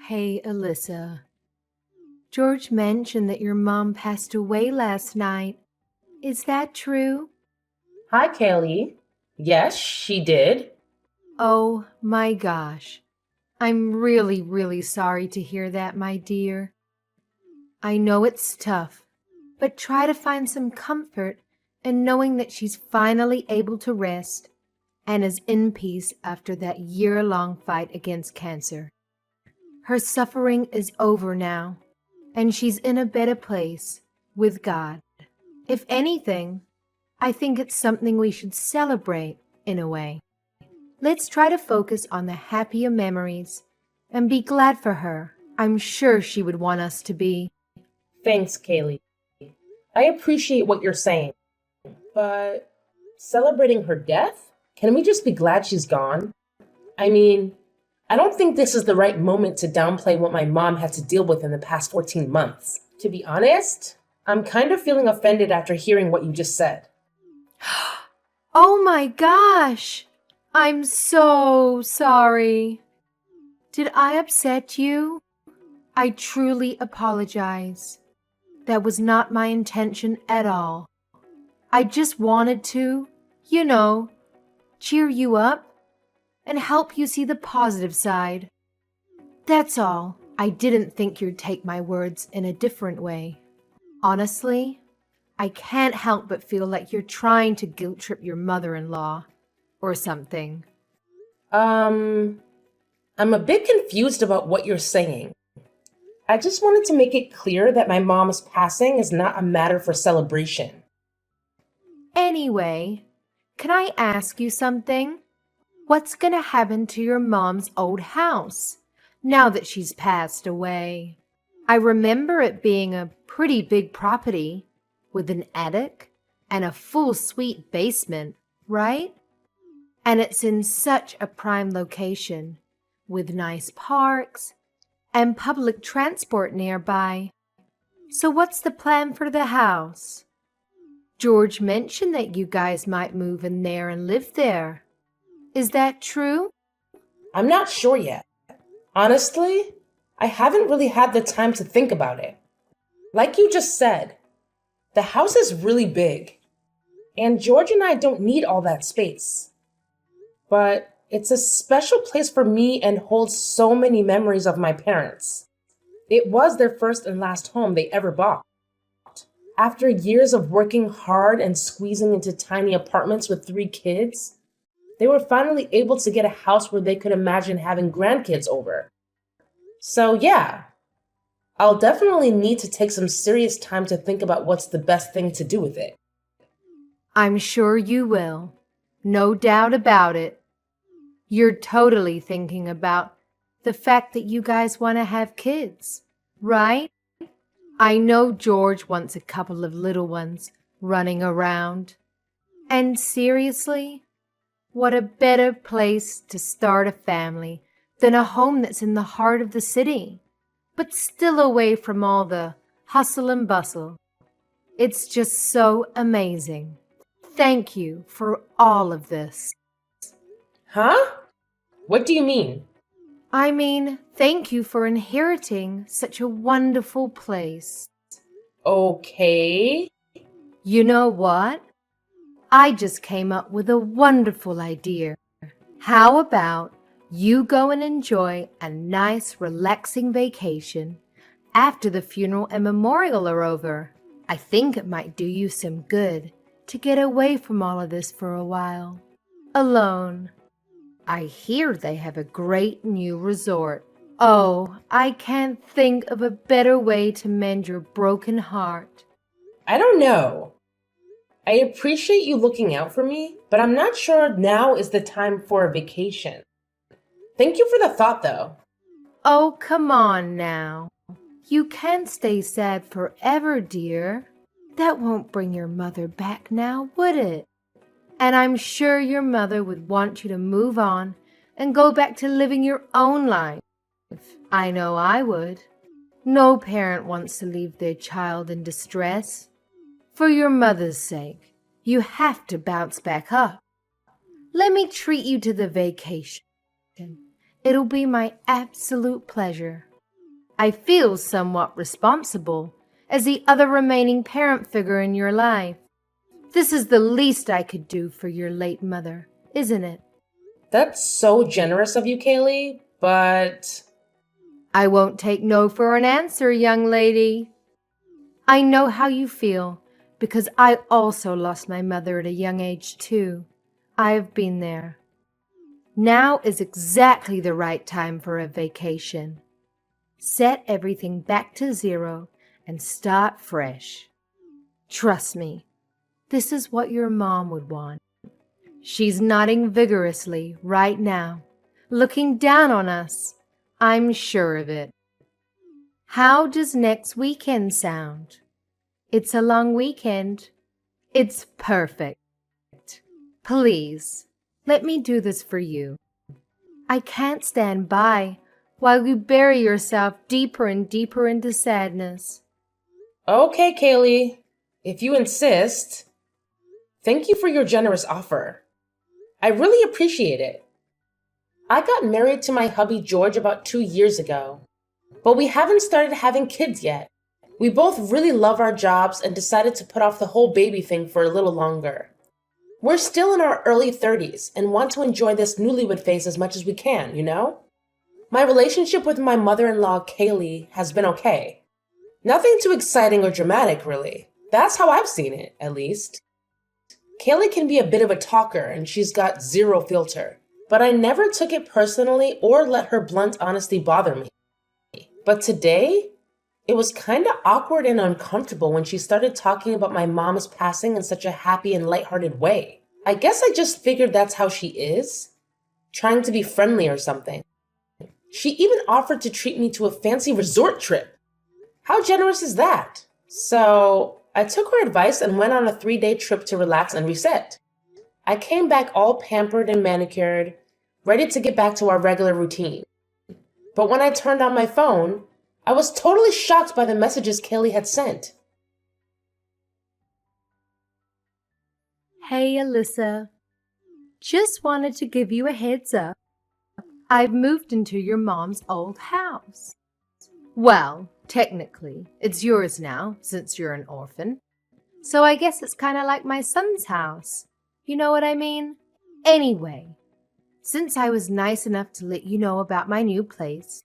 Hey, Alyssa. George mentioned that your mom passed away last night. Is that true? Hi, Kaylee. Yes, she did. Oh my gosh. I'm really, really sorry to hear that, my dear. I know it's tough, but try to find some comfort in knowing that she's finally able to rest and is in peace after that year-long fight against cancer. Her suffering is over now, and she's in a better place with God. If anything, I think it's something we should celebrate in a way. Let's try to focus on the happier memories and be glad for her. I'm sure she would want us to be. Thanks, Kaylee. I appreciate what you're saying, but celebrating her death? Can we just be glad she's gone? I mean, I don't think this is the right moment to downplay what my mom had to deal with in the past 14 months. To be honest, I'm kind of feeling offended after hearing what you just said. Oh my gosh! I'm so sorry. Did I upset you? I truly apologize. That was not my intention at all. I just wanted to, you know, cheer you up and help you see the positive side. That's all. I didn't think you'd take my words in a different way. Honestly, I can't help but feel like you're trying to guilt trip your mother-in-law or something. Um, I'm a bit confused about what you're saying. I just wanted to make it clear that my mom's passing is not a matter for celebration. Anyway, can I ask you something? What's gonna happen to your mom's old house now that she's passed away? I remember it being a pretty big property with an attic and a full suite basement, right? And it's in such a prime location with nice parks and public transport nearby. So what's the plan for the house? George mentioned that you guys might move in there and live there. Is that true? I'm not sure yet. Honestly, I haven't really had the time to think about it. Like you just said, the house is really big, and George and I don't need all that space. But it's a special place for me and holds so many memories of my parents. It was their first and last home they ever bought. After years of working hard and squeezing into tiny apartments with 3 kids, they were finally able to get a house where they could imagine having grandkids over. So, yeah, I'll definitely need to take some serious time to think about what's the best thing to do with it. I'm sure you will. No doubt about it. You're totally thinking about the fact that you guys want to have kids, right? I know George wants a couple of little ones running around. And seriously, what a better place to start a family than a home that's in the heart of the city, but still away from all the hustle and bustle. It's just so amazing. Thank you for all of this. Huh? What do you mean? I mean, thank you for inheriting such a wonderful place. Okay. You know what? I just came up with a wonderful idea. How about you go and enjoy a nice, relaxing vacation after the funeral and memorial are over? I think it might do you some good to get away from all of this for a while. Alone. I hear they have a great new resort. Oh, I can't think of a better way to mend your broken heart. I don't know. I appreciate you looking out for me, but I'm not sure now is the time for a vacation. Thank you for the thought, though. Oh, come on now. You can't stay sad forever, dear. That won't bring your mother back now, would it? And I'm sure your mother would want you to move on and go back to living your own life. I know I would. No parent wants to leave their child in distress. For your mother's sake, you have to bounce back up. Let me treat you to the vacation. It'll be my absolute pleasure. I feel somewhat responsible as the other remaining parent figure in your life. This is the least I could do for your late mother, isn't it? That's so generous of you, Kaylee, but I won't take no for an answer, young lady. I know how you feel because I also lost my mother at a young age too. I have been there. Now is exactly the right time for a vacation. Set everything back to zero and start fresh. Trust me, this is what your mom would want. She's nodding vigorously right now, looking down on us. I'm sure of it. How does next weekend sound? It's a long weekend. It's perfect. Please, let me do this for you. I can't stand by while you bury yourself deeper and deeper into sadness. okay, Kaylee, if you insist. Thank you for your generous offer. I really appreciate it. I got married to my hubby George about 2 years ago, but we haven't started having kids yet. We both really love our jobs and decided to put off the whole baby thing for a little longer. We're still in our early 30s and want to enjoy this newlywed phase as much as we can, you know? My relationship with my mother-in-law, Kaylee, has been okay. Nothing too exciting or dramatic, really. That's how I've seen it, at least. Kaylee can be a bit of a talker and she's got zero filter, but I never took it personally or let her blunt honesty bother me. But today, it was kind of awkward and uncomfortable when she started talking about my mom's passing in such a happy and lighthearted way. I guess I just figured that's how she is, trying to be friendly or something. She even offered to treat me to a fancy resort trip. How generous is that? So I took her advice and went on a 3-day trip to relax and reset. I came back all pampered and manicured, ready to get back to our regular routine. But when I turned on my phone, I was totally shocked by the messages Kaylee had sent. Hey, Alyssa. Just wanted to give you a heads up. I've moved into your mom's old house. Well, technically, it's yours now, since you're an orphan. So I guess it's kind of like my son's house. You know what I mean? Anyway, since I was nice enough to let you know about my new place,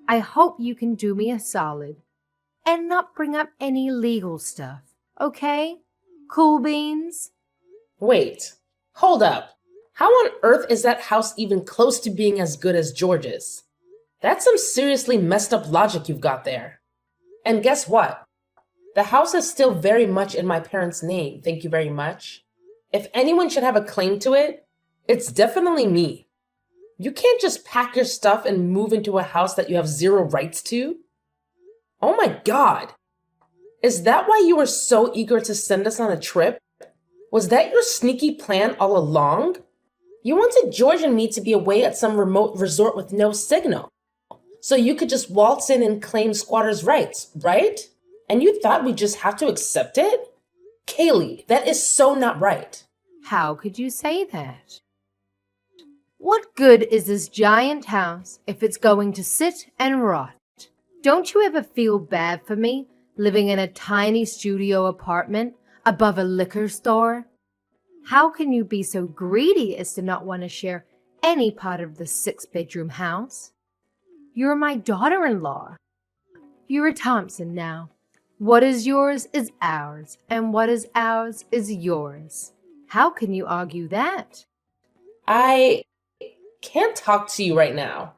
I hope you can do me a solid and not bring up any legal stuff, okay? Cool beans? Wait, hold up. How on earth is that house even close to being as good as George's? That's some seriously messed up logic you've got there. And guess what? The house is still very much in my parents' name, thank you very much. If anyone should have a claim to it, it's definitely me. You can't just pack your stuff and move into a house that you have zero rights to. Oh my god! Is that why you were so eager to send us on a trip? Was that your sneaky plan all along? You wanted George and me to be away at some remote resort with no signal, so you could just waltz in and claim squatters' rights, right? And you thought we'd just have to accept it? Kaylee, that is so not right. How could you say that? What good is this giant house if it's going to sit and rot? Don't you ever feel bad for me living in a tiny studio apartment above a liquor store? How can you be so greedy as to not want to share any part of the 6-bedroom house? You're my daughter-in-law. You're a Thompson now. What is yours is ours, and what is ours is yours. How can you argue that? I can't talk to you right now.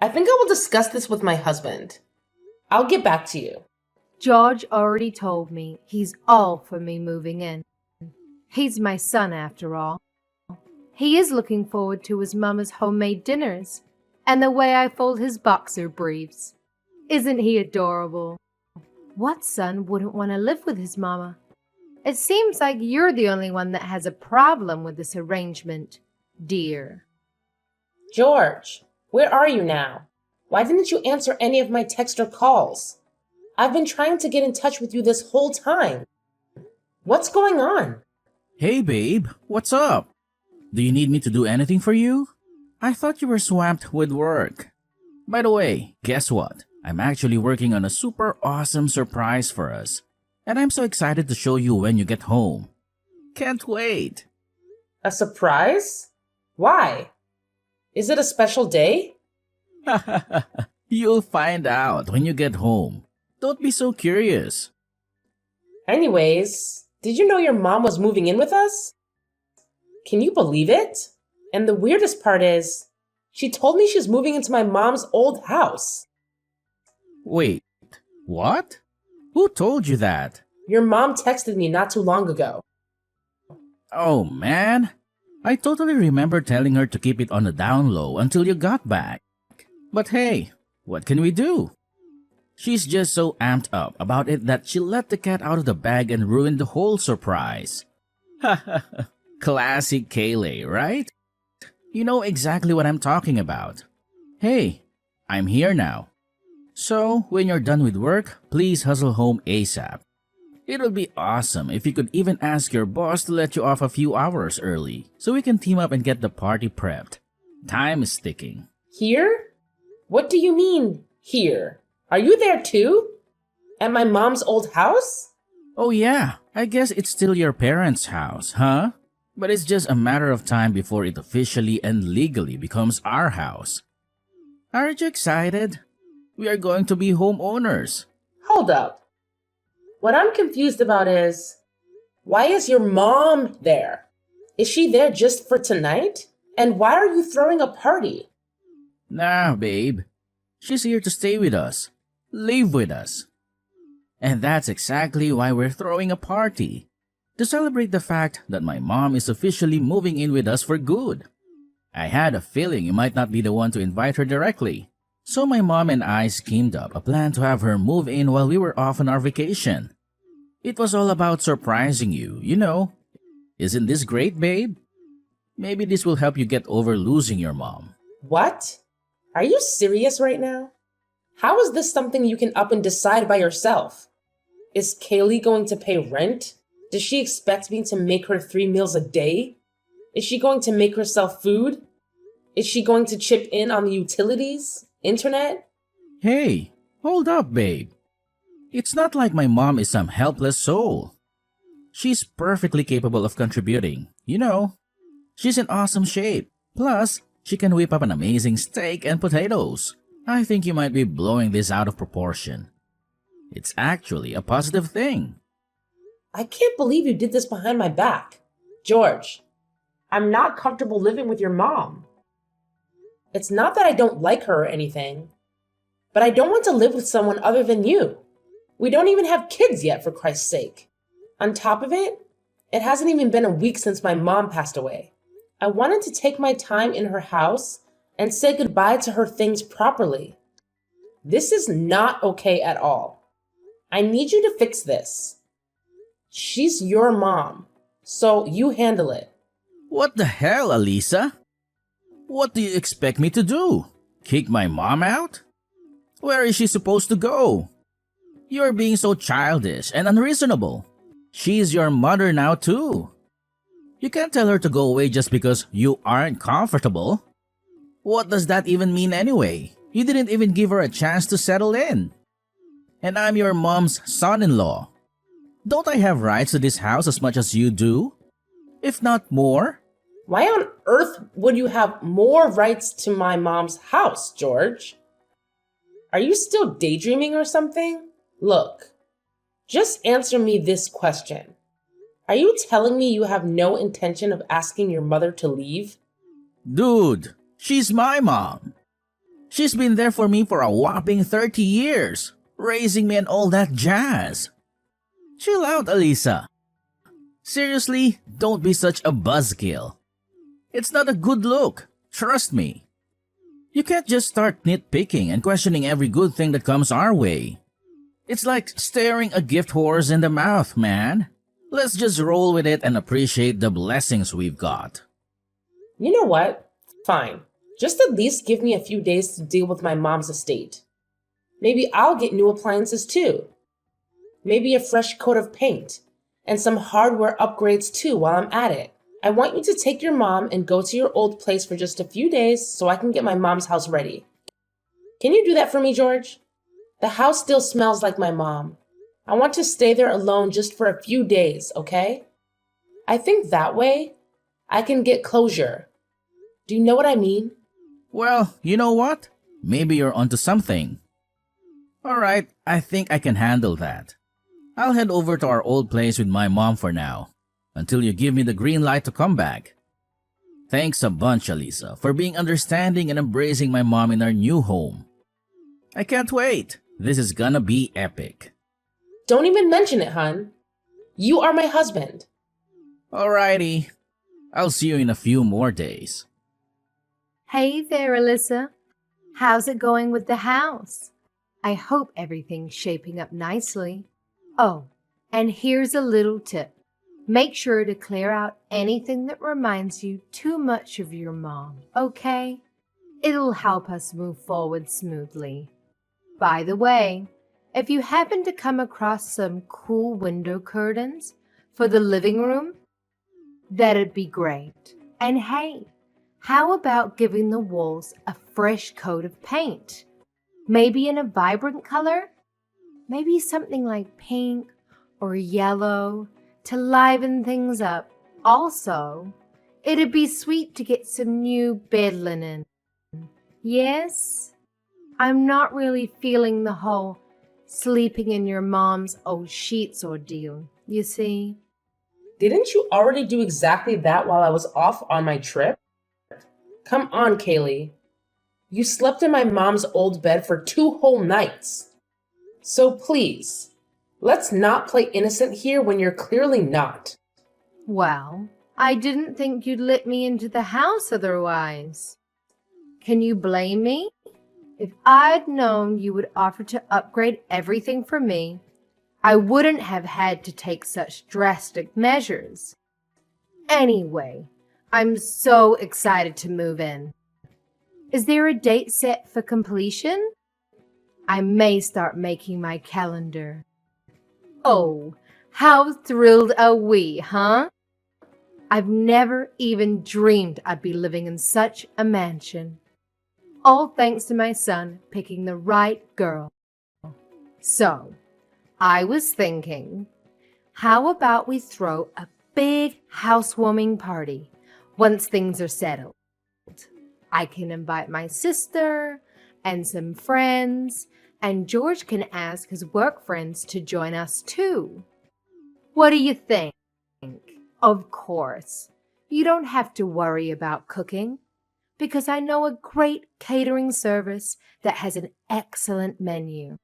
I think I will discuss this with my husband. I'll get back to you. George already told me he's all for me moving in. He's my son after all. He is looking forward to his mama's homemade dinners and the way I fold his boxer briefs. Isn't he adorable? What son wouldn't want to live with his mama? It seems like you're the only one that has a problem with this arrangement, dear. George, where are you now? Why didn't you answer any of my texts or calls? I've been trying to get in touch with you this whole time. What's going on? Hey babe, what's up? Do you need me to do anything for you? I thought you were swamped with work. By the way, guess what? I'm actually working on a super awesome surprise for us, and I'm so excited to show you when you get home. Can't wait! A surprise? Why? Is it a special day? You'll find out when you get home. Don't be so curious. Anyways, did you know your mom was moving in with us? Can you believe it? And the weirdest part is, she told me she's moving into my mom's old house. Wait, what? Who told you that? Your mom texted me not too long ago. Oh man, I totally remember telling her to keep it on the down low until you got back. But hey, what can we do? She's just so amped up about it that she let the cat out of the bag and ruined the whole surprise. Classic Kayleigh, right? You know exactly what I'm talking about. Hey, I'm here now. So, when you're done with work, please hustle home ASAP. It'll be awesome if you could even ask your boss to let you off a few hours early so we can team up and get the party prepped. Time is ticking. Here? What do you mean, here? Are you there too? At my mom's old house? Oh yeah, I guess it's still your parents' house, huh? But it's just a matter of time before it officially and legally becomes our house. Aren't you excited? We are going to be homeowners. Hold up. What I'm confused about is, why is your mom there? Is she there just for tonight? And why are you throwing a party? Nah, babe. She's here to stay with us. Live with us. And that's exactly why we're throwing a party. To celebrate the fact that my mom is officially moving in with us for good. I had a feeling you might not be the one to invite her directly. So my mom and I schemed up a plan to have her move in while we were off on our vacation. It was all about surprising you, you know. Isn't this great, babe? Maybe this will help you get over losing your mom. What? Are you serious right now? How is this something you can up and decide by yourself? Is Kayleigh going to pay rent? Does she expect me to make her 3 meals a day? Is she going to make herself food? Is she going to chip in on the utilities? Internet? Hey, hold up, babe. It's not like my mom is some helpless soul. She's perfectly capable of contributing, you know. She's in awesome shape. Plus, she can whip up an amazing steak and potatoes. I think you might be blowing this out of proportion. It's actually a positive thing. I can't believe you did this behind my back. George, I'm not comfortable living with your mom. It's not that I don't like her or anything, but I don't want to live with someone other than you. We don't even have kids yet, for Christ's sake. On top of it, it hasn't even been a week since my mom passed away. I wanted to take my time in her house and say goodbye to her things properly. This is not okay at all. I need you to fix this. She's your mom, so you handle it. What the hell, Alisa? What do you expect me to do? Kick my mom out? Where is she supposed to go? You're being so childish and unreasonable. She's your mother now too. You can't tell her to go away just because you aren't comfortable. What does that even mean anyway? You didn't even give her a chance to settle in. And I'm your mom's son-in-law. Don't I have rights to this house as much as you do? If not more? Why on earth would you have more rights to my mom's house, George? Are you still daydreaming or something? Look, just answer me this question. Are you telling me you have no intention of asking your mother to leave? Dude, she's my mom. She's been there for me for a whopping 30 years, raising me and all that jazz. Chill out, Alisa. Seriously, don't be such a buzzkill. It's not a good look, trust me. You can't just start nitpicking and questioning every good thing that comes our way. It's like staring a gift horse in the mouth, man. Let's just roll with it and appreciate the blessings we've got. You know what? Fine. Just at least give me a few days to deal with my mom's estate. Maybe I'll get new appliances too. Maybe a fresh coat of paint. And some hardware upgrades too while I'm at it. I want you to take your mom and go to your old place for just a few days so I can get my mom's house ready. Can you do that for me, George? The house still smells like my mom. I want to stay there alone just for a few days, okay? I think that way I can get closure. Do you know what I mean? Well, you know what? Maybe you're onto something. Alright, I think I can handle that. I'll head over to our old place with my mom for now, until you give me the green light to come back. Thanks a bunch, Alisa, for being understanding and embracing my mom in our new home. I can't wait. This is gonna be epic. Don't even mention it, hun. You are my husband. Alrighty. I'll see you in a few more days. Hey there, Alyssa. How's it going with the house? I hope everything's shaping up nicely. Oh, and here's a little tip. Make sure to clear out anything that reminds you too much of your mom, okay? It'll help us move forward smoothly. By the way, if you happen to come across some cool window curtains for the living room, that'd be great. And hey, how about giving the walls a fresh coat of paint? Maybe in a vibrant color? Maybe something like pink or yellow to liven things up. Also, it'd be sweet to get some new bed linen. Yes? I'm not really feeling the whole sleeping in your mom's old sheets ordeal, you see? Didn't you already do exactly that while I was off on my trip? Come on, Kaylee. You slept in my mom's old bed for 2 whole nights. So please, let's not play innocent here when you're clearly not. Well, I didn't think you'd let me into the house otherwise. Can you blame me? If I'd known you would offer to upgrade everything for me, I wouldn't have had to take such drastic measures. Anyway, I'm so excited to move in. Is there a date set for completion? I may start making my calendar. Oh, how thrilled are we, huh? I've never even dreamed I'd be living in such a mansion. All thanks to my son picking the right girl. So, I was thinking, how about we throw a big housewarming party once things are settled? I can invite my sister and some friends, and George can ask his work friends to join us too. What do you think? Of course, you don't have to worry about cooking, because I know a great catering service that has an excellent menu.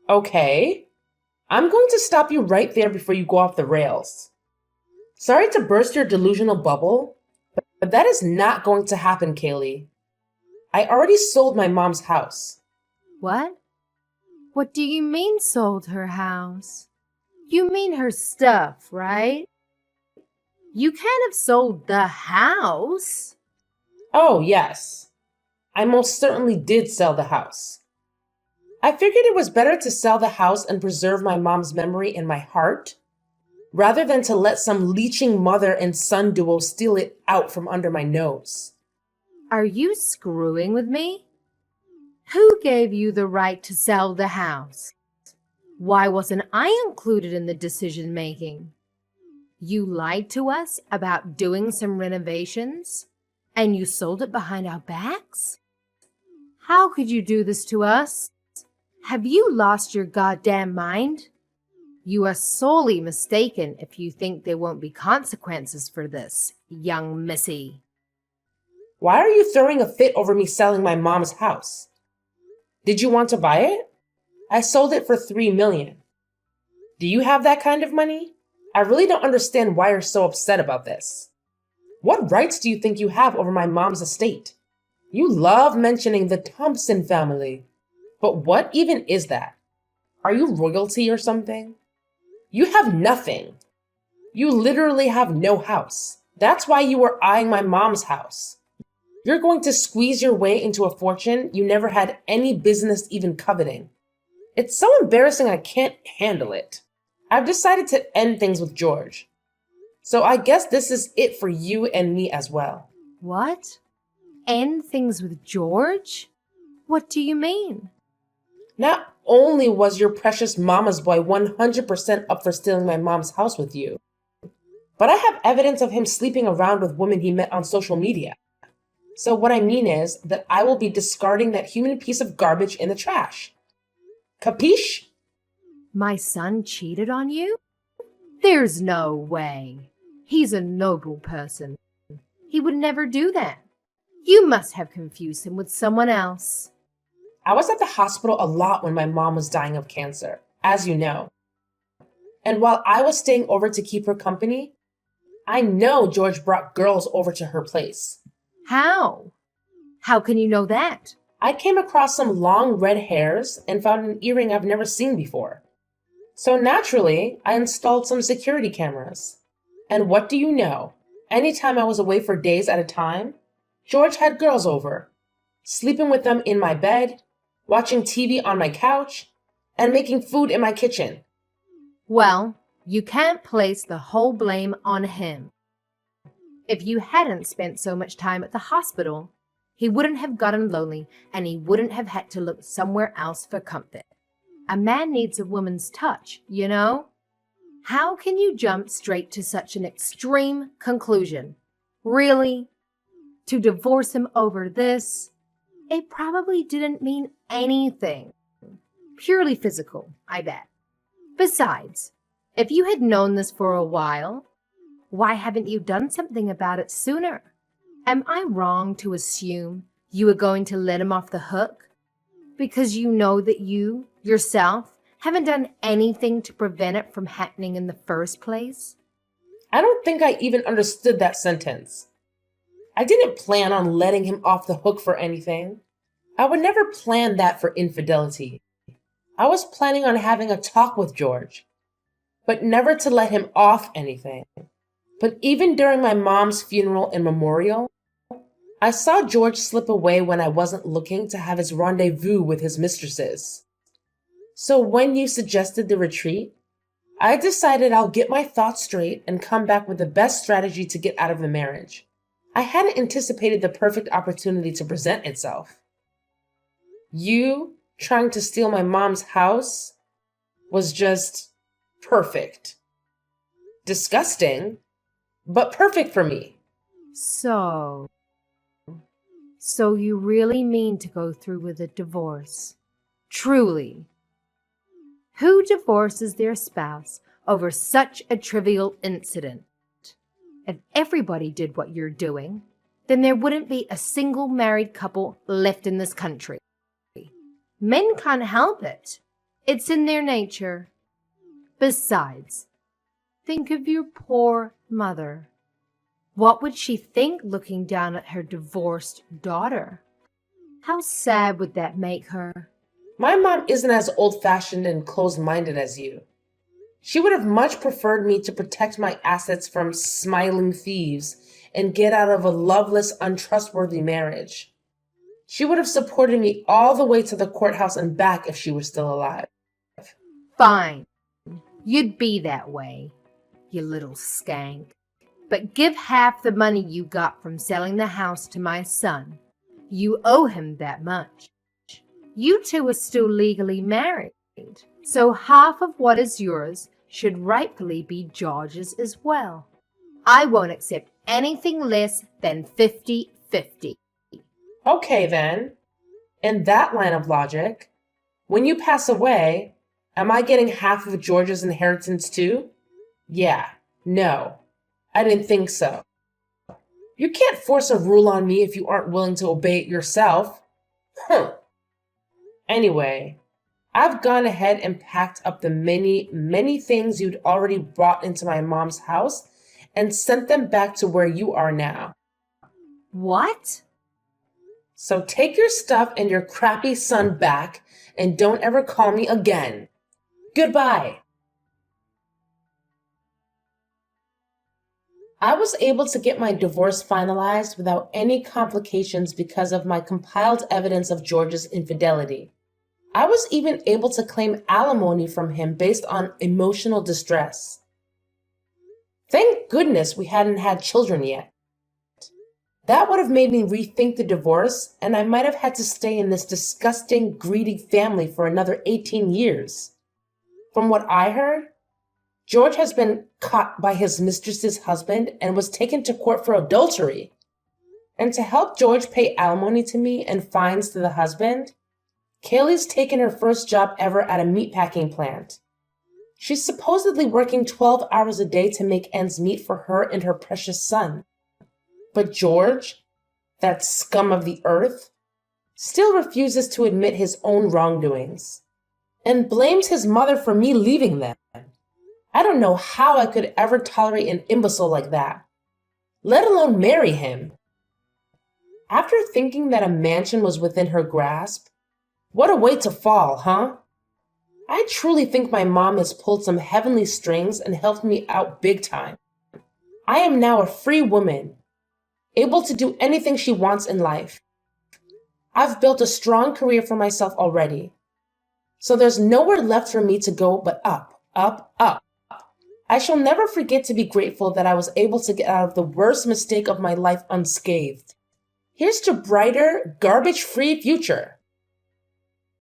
Okay. I'm going to stop you right there before you go off the rails. Sorry to burst your delusional bubble, but that is not going to happen, Kaylee. I already sold my mom's house. What? What do you mean sold her house? You mean her stuff, right? You can't have sold the house. Oh, yes. I most certainly did sell the house. I figured it was better to sell the house and preserve my mom's memory in my heart, rather than to let some leeching mother and son duo steal it out from under my nose. Are you screwing with me? Who gave you the right to sell the house? Why wasn't I included in the decision making? You lied to us about doing some renovations, and you sold it behind our backs? How could you do this to us? Have you lost your goddamn mind? You are sorely mistaken if you think there won't be consequences for this, young missy. Why are you throwing a fit over me selling my mom's house? Did you want to buy it? I sold it for $3 million. Do you have that kind of money? I really don't understand why you're so upset about this. What rights do you think you have over my mom's estate? You love mentioning the Thompson family. But what even is that? Are you royalty or something? You have nothing. You literally have no house. That's why you were eyeing my mom's house. You're going to squeeze your way into a fortune you never had any business even coveting. It's so embarrassing I can't handle it. I've decided to end things with George. So I guess this is it for you and me as well. What? End things with George? What do you mean? only was your precious mama's boy 100% up for stealing my mom's house with you, but I have evidence of him sleeping around with women he met on social media. So what I mean is that I will be discarding that human piece of garbage in the trash. Capiche? My son cheated on you? There's no way. He's a noble person. He would never do that. You must have confused him with someone else. I was at the hospital a lot when my mom was dying of cancer, as you know. And while I was staying over to keep her company, I know George brought girls over to her place. How? How can you know that? I came across some long red hairs and found an earring I've never seen before. So naturally, I installed some security cameras. And what do you know? Anytime I was away for days at a time, George had girls over, sleeping with them in my bed, watching TV on my couch, and making food in my kitchen. Well, you can't place the whole blame on him. If you hadn't spent so much time at the hospital, he wouldn't have gotten lonely and he wouldn't have had to look somewhere else for comfort. A man needs a woman's touch, you know? How can you jump straight to such an extreme conclusion? Really? To divorce him over this? It probably didn't mean anything. Purely physical, I bet. Besides, if you had known this for a while, why haven't you done something about it sooner? Am I wrong to assume you were going to let him off the hook? Because you know that you, yourself, haven't done anything to prevent it from happening in the first place? I don't think I even understood that sentence. I didn't plan on letting him off the hook for anything. I would never plan that for infidelity. I was planning on having a talk with George, but never to let him off anything. But even during my mom's funeral and memorial, I saw George slip away when I wasn't looking to have his rendezvous with his mistresses. So when you suggested the retreat, I decided I'll get my thoughts straight and come back with the best strategy to get out of the marriage. I hadn't anticipated the perfect opportunity to present itself. You trying to steal my mom's house was just perfect. Disgusting, but perfect for me. So you really mean to go through with a divorce? Truly? Who divorces their spouse over such a trivial incident? If everybody did what you're doing, then there wouldn't be a single married couple left in this country. Men can't help it. It's in their nature. Besides, think of your poor mother. What would she think looking down at her divorced daughter? How sad would that make her? My mom isn't as old-fashioned and closed-minded as you. She would have much preferred me to protect my assets from smiling thieves and get out of a loveless, untrustworthy marriage. She would have supported me all the way to the courthouse and back if she were still alive. Fine. You'd be that way, you little skank. But give half the money you got from selling the house to my son. You owe him that much. You two are still legally married, so half of what is yours should rightfully be George's as well. I won't accept anything less than 50-50. Okay then. In that line of logic, when you pass away, am I getting half of George's inheritance too? Yeah. No. I didn't think so. You can't force a rule on me if you aren't willing to obey it yourself. Anyway, I've gone ahead and packed up the many things you'd already brought into my mom's house and sent them back to where you are now. What? So take your stuff and your crappy son back and don't ever call me again. Goodbye. I was able to get my divorce finalized without any complications because of my compiled evidence of George's infidelity. I was even able to claim alimony from him based on emotional distress. Thank goodness we hadn't had children yet. That would have made me rethink the divorce, and I might have had to stay in this disgusting, greedy family for another 18 years. From what I heard, George has been caught by his mistress's husband and was taken to court for adultery. And to help George pay alimony to me and fines to the husband, Kaylee's taken her first job ever at a meatpacking plant. She's supposedly working 12 hours a day to make ends meet for her and her precious son. But George, that scum of the earth, still refuses to admit his own wrongdoings and blames his mother for me leaving them. I don't know how I could ever tolerate an imbecile like that, let alone marry him. After thinking that a mansion was within her grasp, what a way to fall, huh? I truly think my mom has pulled some heavenly strings and helped me out big time. I am now a free woman, able to do anything she wants in life. I've built a strong career for myself already, so there's nowhere left for me to go but up, up, up. I shall never forget to be grateful that I was able to get out of the worst mistake of my life unscathed. Here's to brighter, garbage-free future.